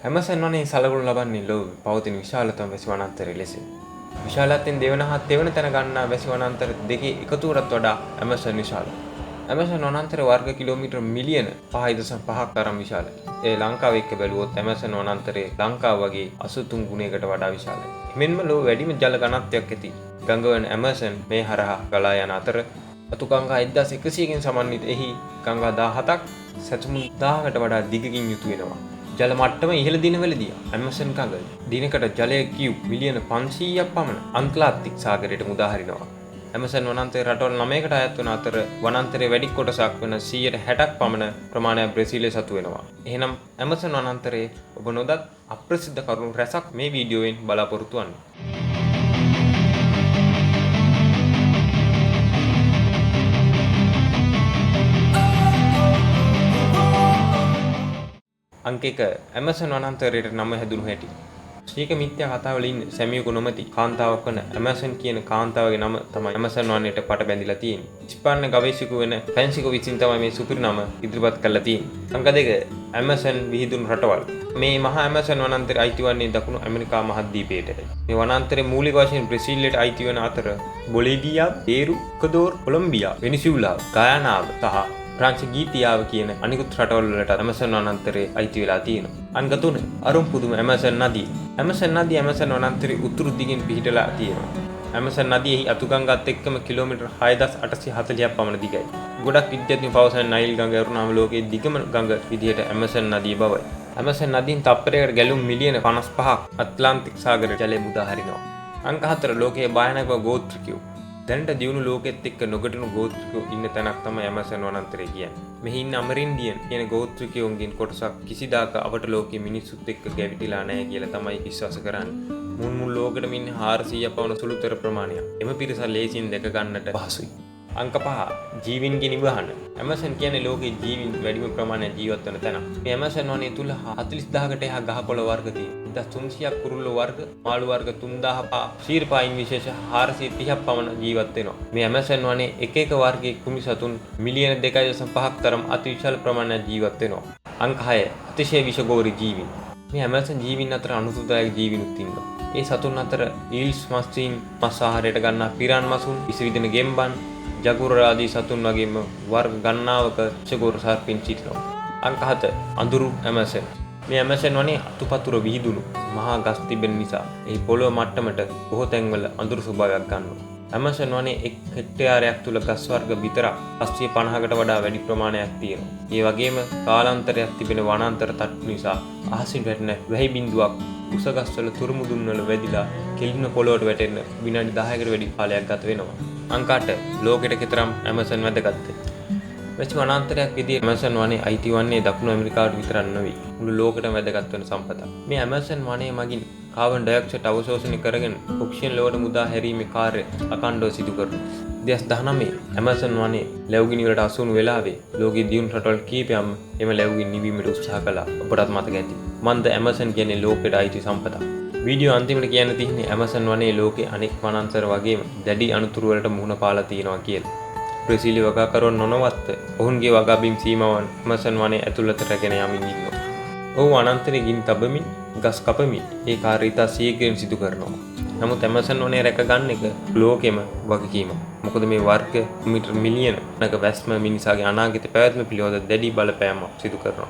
Amazon වනේ සලකුණු ලබන්නේ ලෝකෙ පවතින විශාලතම වැසි වනාන්තරය ලෙස. විශාලත්වයෙන් දෙවන හා තෙවන තැන ගන්නා වැසි වනාන්තර දෙකේ එකතුවටත් වඩා Amazon විශාලයි. Amazon වනාන්තරය වර්ග කිලෝමීටර් මිලියන 5.5ක් තරම් විශාලයි. ඒ ලංකාව එක්ක බැලුවොත් Amazon වනාන්තරය ලංකාව වගේ 83 ගුණයකට වඩා විශාලයි. මෙන්ම ලෝක වැඩිම ජල ඝනත්වයක් ඇති ගඟ වන Amazon මේ හරහා ගලා යන අතර අතු ගංගා 1100කින් සමන්විත එහි ගංගා 17ක් සැතුම් 1000කට වඩා දිගකින් යුතු වෙනවා. ජල මට්ටම ඉහළ දිනවලදී Amazon ගඟ දිනකට ජලය කියුබ් මිලියන 500ක් පමණ අන්ට්ලාන්තික් සාගරයට මුදා හරිනවා. Amazon වනාන්තරය රටවල් 9කට අයත් වන අතර වනාන්තරයේ වැඩි කොටසක් වන 160ක් පමණ ප්‍රමාණයක් බ්‍රසීලයේ සතු වෙනවා. එහෙනම් Amazon වනාන්තරයේ ඔබ නොදත් අප්‍රසිද්ධ කරුණු රැසක් මේ වීඩියෝවෙන් බලාපොරොත්තු වන්න. අංක 1 Amazon වනාන්තරයට නම හැදුණු හැටි. ශ්‍රීක මිත්‍යා කතාවල ඉන්න සැමියෙකු නොමැති කාන්තාවක් වන Amazon කියන කාන්තාවගේ නම තමයි Amazon වනයේට පට බැඳිලා තියෙන්නේ. ඉස්පාන්න ගවේෂකයෙකු වෙන ෆ්‍රැන්සිකෝ විසින් තමයි මේ සුපිරි නම ඉදිරිපත් කරලා තියෙන්නේ. අංක 2 Amazon විහිදුණු රටවල්. මේ මහා Amazon වනාන්තරය අයිති වන්නේ දකුණු ඇමරිකා මහද්වීපයටයි. මේ වනාන්තරයේ මූලික වශයෙන් බ්‍රසීලයට අයිති වන අතර බොලීවියා, පේරු, ඉක්වඩෝර්, කොලොම්බියා, වෙනිසුලා, ගයානාව සහ ප්‍රංශ ගීතියාව කියන අනිකුත් රටවල් වලට Amazon වනාන්තරයේ අයිති වෙලා තියෙනවා. අංක 3 අරුම් පුදුම Amazon නදිය. Amazon නදිය Amazon වනාන්තරයේ උතුරු දිගින් පිහිටලා තියෙනවා. Amazon නදියෙහි අතුගංගාත් එක්කම කිලෝමීටර් 6840ක් පමණ දිගයි. ගොඩක් විද්‍යාඥයෝ පවසන නයිල් ගඟ වරුණාම ලෝකයේ දිගම ගඟ විදිහට Amazon නදිය බවයි. Amazon නදියෙන් තප්පරයකට ගැලුම් මිලියන 55ක් ඇට්ලාන්ටික් සාගරයට ජලය මුදා හරිනවා. අංක 4 ලෝකයේ භයානක ගෝත්‍රිකයෝ. දැනට දියුණු ලෝකෙත් එක්ක නොගටුණු ගෝත්‍රිකයෝ ඉන්න තැනක් තමයි Amazon වනාන්තරය කියන්නේ. මෙහි ඉන්න අමරින්දියන් කියන ගෝත්‍රිකයෝන්ගෙන් කොටසක් කිසිදාක අවට ලෝකයේ මිනිස්සුත් එක්ක ගැවිටිලා නැහැ කියලා තමයි විශ්වාස කරන්නේ. මුල් ලෝකෙටම ඉන්නේ 400ක් පවන සුළුතර ප්‍රමාණයක්. එම පිරිස ලේසියෙන් දැක ගන්නට පහසුයි. අංක 5 ජීවින්ගේ නිවහන. Amazon කියන්නේ ලෝකයේ ජීවින් වැඩිම ප්‍රමාණයක් ජීවත් වෙන තැන. මේ Amazon වනයේ තුල 40000කට එහා ගහකොළ වර්ග තියෙනවා. 1300ක් කුරුල්ල වර්ග, මාළු වර්ග 3000 ශීර්පායින් විශේෂ 430ක් පමණ ජීවත් වෙනවා. මේ Amazon වනයේ එක එක වර්ගයේ කුමි සතුන් මිලියන 2.5ක් තරම් අතිවිශාල ප්‍රමාණයක් ජීවත් වෙනවා. අංක 6 අතිශය විෂගෝරී ජීවීන්. මේ Amazon ජීවීන් අතර අනුසුදායක ජීවීනුත් ඉන්නවා. ඒ සතුන් අතර ඊල්ස් මස්චීන් මස් ආහාරයට ගන්නා පිරාන් මසුන්, විසවිදින ගෙම්බන්, ජගුර ආදී සතුන් වගේම වර්ග ගණනාවක විෂගෝර සර්පින් සිටිනවා. අංක 7 අඳුරු Amazon. මේ Amazon වනේ අතුපතුර විහිදුණු මහා ගස් තිබෙන නිසා එහි පොළොව මට්ටමට බොහෝ තැන්වල අඳුරු ස්වභාවයක් ගන්නවා. Amazon වනේ එක් හෙක්ටයාරයක් තුල ගස් වර්ග විතරක් 850කට වඩා වැඩි ප්‍රමාණයක් තියෙනවා. ඒ වගේම කාලාන්තරයක් තිබෙන වනාන්තර තට්ටු නිසා අහසින් වැටෙන වැහි බිඳුවක් උස ගස්වල තුරුමුදුන් වල වැදිලා කෙලින පොළොවට වැටෙන්න විනාඩි 10කට වැඩි කාලයක් ගත වෙනවා. අංක 8 ලෝකෙට කතරම් Amazon වැදගත්ද? වැසි වනාන්තරයක් විදිහට Amazon වනයේ අයිති වන්නේ දකුණු ඇමරිකාවට විතරක් නෙවෙයි මුළු ලෝකෙටම වැදගත් වෙන සම්පතක්. මේ Amazon වනයේ මගින් කාබන් ඩයොක්සයිඩ් අවශෝෂණය කරගෙන ඔක්සිජන් ලෝඩ මුදා හැරීමේ කාර්ය අඛණ්ඩව සිදු කරනවා. 2019 Amazon වනයේ ලැබුගිනි වලට අසුණු වෙලාවේ ලෝකයේ දියුණු රටවල් කීපයක්ම එම ලැබුගිනි නිවීමට උත්සාහ කළා. ඔබටත් මතක ඇති. මන්ද Amazon කියන්නේ ලෝකෙට අයිති සම්පතක්. වීඩියෝ අන්තිමට කියන්න තියෙන්නේ Amazon වනයේ ලෝකයේ අනෙක් වනාන්තර වගේම දැඩි අනුතුරු වලට මුහුණ පාලා තියෙනවා කියලා. බ්‍රසීලි වගාකරුවන් නොනවත්ව ඔවුන්ගේ වගාබිම් සීමාවන් Amazon වනයේ ඇතුළතට රැගෙන යමින් ඉන්නවා. ඔවුන් වනාන්තරයේ ගිනි තබමින්, ගස් කපමින් ඒ කාර්යය ඉතා ශීඝ්‍රයෙන් සිදු කරනවා. නමුත් Amazon වනයේ රැක ගන්න එක ලෝකෙම වගකීමක්. මොකද මේ වර්ග මීටර මිලියන නක වැස්ම මිනිසාගේ අනාගත පැවැත්ම පිළිබඳ දැඩි බලපෑමක් සිදු කරනවා.